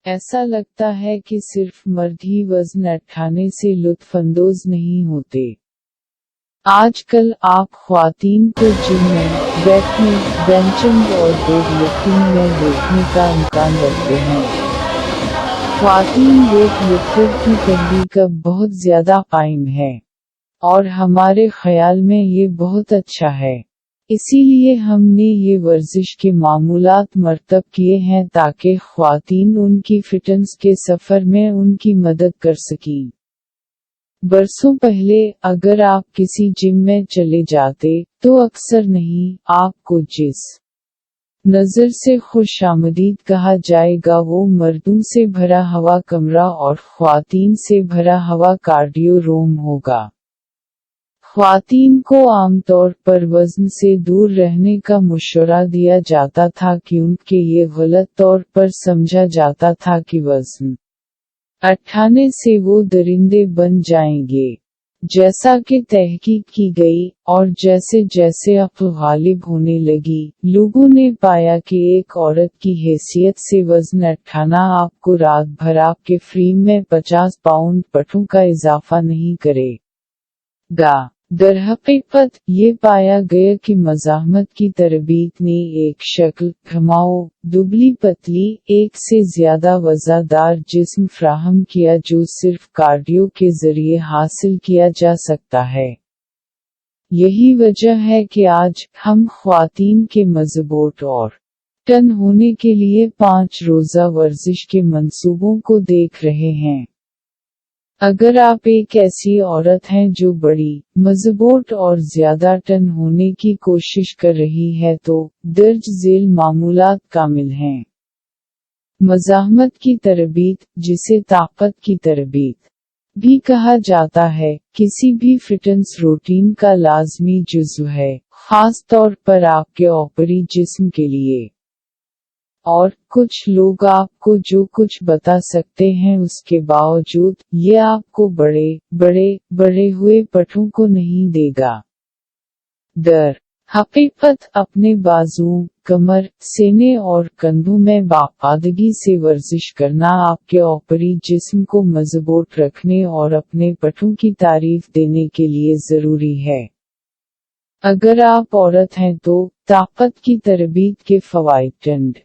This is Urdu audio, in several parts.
ایسا لگتا ہے کہ صرف مرد ہی وزن اٹھانے سے لطف اندوز نہیں ہوتے۔ آج کل آپ خواتین کو جم میں بیٹھنے، بینچنگ اور ویٹ لفٹنگ میں دیکھنے کا امکان رکھتے ہیں۔ خواتین ویٹ لفٹر کی تحریک اب بہت زیادہ قائم ہے، اور ہمارے خیال میں یہ بہت اچھا ہے۔ اسی لیے ہم نے یہ ورزش کے معمولات مرتب کیے ہیں تاکہ خواتین ان کی فٹنس کے سفر میں ان کی مدد کر سکیں۔ برسوں پہلے اگر آپ کسی جم میں چلے جاتے تو اکثر نہیں آپ کو جس نظر سے خوش آمدید کہا جائے گا وہ مردوں سے بھرا ہوا کمرہ اور خواتین سے بھرا ہوا کارڈیو روم ہوگا۔ خواتین کو عام طور پر وزن سے دور رہنے کا مشورہ دیا جاتا تھا کیونکہ یہ غلط طور پر سمجھا جاتا تھا کہ وزن اٹھانے سے وہ درندے بن جائیں گے۔ جیسا کہ تحقیق کی گئی، اور جیسے جیسے عقل غالب ہونے لگی، لوگوں نے پایا کہ ایک عورت کی حیثیت سے وزن اٹھانا آپ کو رات بھر آپ کے فریم میں 50 پاؤنڈ پٹھوں کا اضافہ نہیں کرے گا۔ درحقیقت یہ پایا گیا کہ مزاحمت کی تربیت نے ایک شکل، گھماؤ، دبلی پتلی، ایک سے زیادہ وزادار جسم فراہم کیا جو صرف کارڈیو کے ذریعے حاصل کیا جا سکتا ہے۔ یہی وجہ ہے کہ آج ہم خواتین کے مضبوط اور ٹن ہونے کے لیے 5 روزہ ورزش کے منصوبوں کو دیکھ رہے ہیں۔ اگر آپ ایک ایسی عورت ہیں جو بڑی، مضبوط اور زیادہ ٹن ہونے کی کوشش کر رہی ہے تو درج ذیل معمولات کامل ہیں۔ مزاحمت کی تربیت، جسے طاقت کی تربیت بھی کہا جاتا ہے، کسی بھی فٹنس روٹین کا لازمی جزو ہے، خاص طور پر آپ کے اوپری جسم کے لیے۔ اور کچھ لوگ آپ کو جو کچھ بتا سکتے ہیں اس کے باوجود یہ آپ کو بڑے ہوئے پٹھوں کو نہیں دے گا۔ حقیقت اپنے بازوؤں، کمر، سینے اور کندھوں میں باقاعدگی سے ورزش کرنا آپ کے اوپری جسم کو مضبوط رکھنے اور اپنے پٹھوں کی تعریف دینے کے لیے ضروری ہے۔ اگر آپ عورت ہیں تو طاقت کی تربیت کے فوائد ٹنڈ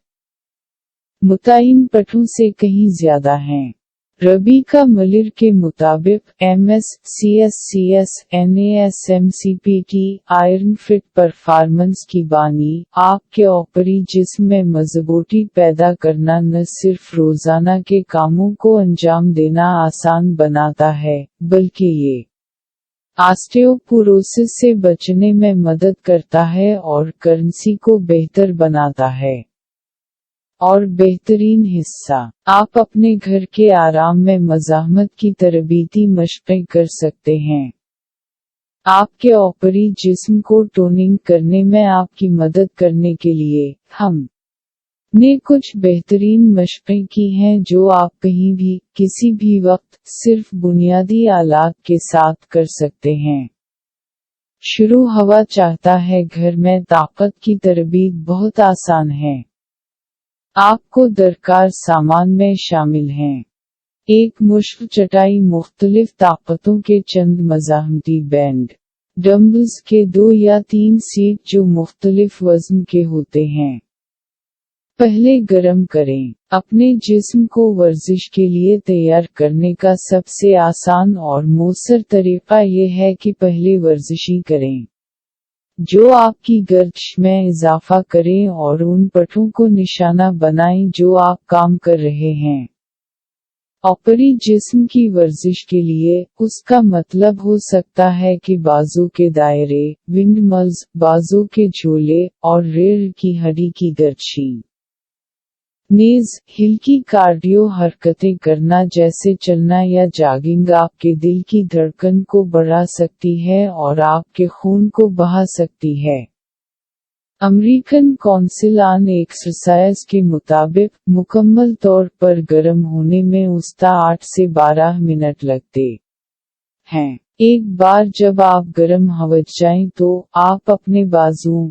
متعین پٹھوں سے کہیں زیادہ ہیں۔ ربیکا ملر کے مطابق MSCSCS NASMCPT iron fit performance کی بانی، آپ کے اوپری جسم میں مضبوطی پیدا کرنا نہ صرف روزانہ کے کاموں کو انجام دینا آسان بناتا ہے، بلکہ یہ آسٹیوپوروسس سے بچنے میں مدد کرتا ہے اور کرنسی کو بہتر بناتا ہے۔ اور بہترین حصہ، آپ اپنے گھر کے آرام میں مزاحمت کی تربیتی مشقیں کر سکتے ہیں۔ آپ کے اوپری جسم کو ٹوننگ کرنے میں آپ کی مدد کرنے کے لیے ہم نے کچھ بہترین مشقیں کی ہیں جو آپ کہیں بھی، کسی بھی وقت، صرف بنیادی آلات کے ساتھ کر سکتے ہیں۔ شروع ہوا چاہتا ہے گھر میں طاقت کی تربیت بہت آسان ہے۔ آپ کو درکار سامان میں شامل ہیں: ایک مشق چٹائی، مختلف طاقتوں کے چند مزاحمتی بینڈ، ڈمبلز کے 2 یا 3 سیٹ جو مختلف وزن کے ہوتے ہیں۔ پہلے گرم کریں۔ اپنے جسم کو ورزش کے لیے تیار کرنے کا سب سے آسان اور مؤثر طریقہ یہ ہے کہ پہلے ورزشی کریں جو آپ کی گردش میں اضافہ کریں اور ان پٹھوں کو نشانہ بنائیں جو آپ کام کر رہے ہیں۔ اوپری جسم کی ورزش کے لیے، اس کا مطلب ہو سکتا ہے کہ بازو کے دائرے، ونڈ ملز، بازو کے جھولے، اور ریڑھ کی ہڈی کی گردشی۔ نیز ہلکی کارڈیو حرکتیں کرنا جیسے چلنا یا جاگنگ آپ کے دل کی دھڑکن کو بڑھا سکتی ہے اور آپ کے خون کو بہا سکتی ہے۔ امریکن کونسل آن ایکسرسائز کے مطابق مکمل طور پر گرم ہونے میں اوسطا 8 سے 12 منٹ لگتے ہیں۔ ایک بار جب آپ گرم ہو جائیں تو آپ اپنے بازوؤں،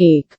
1.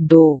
2.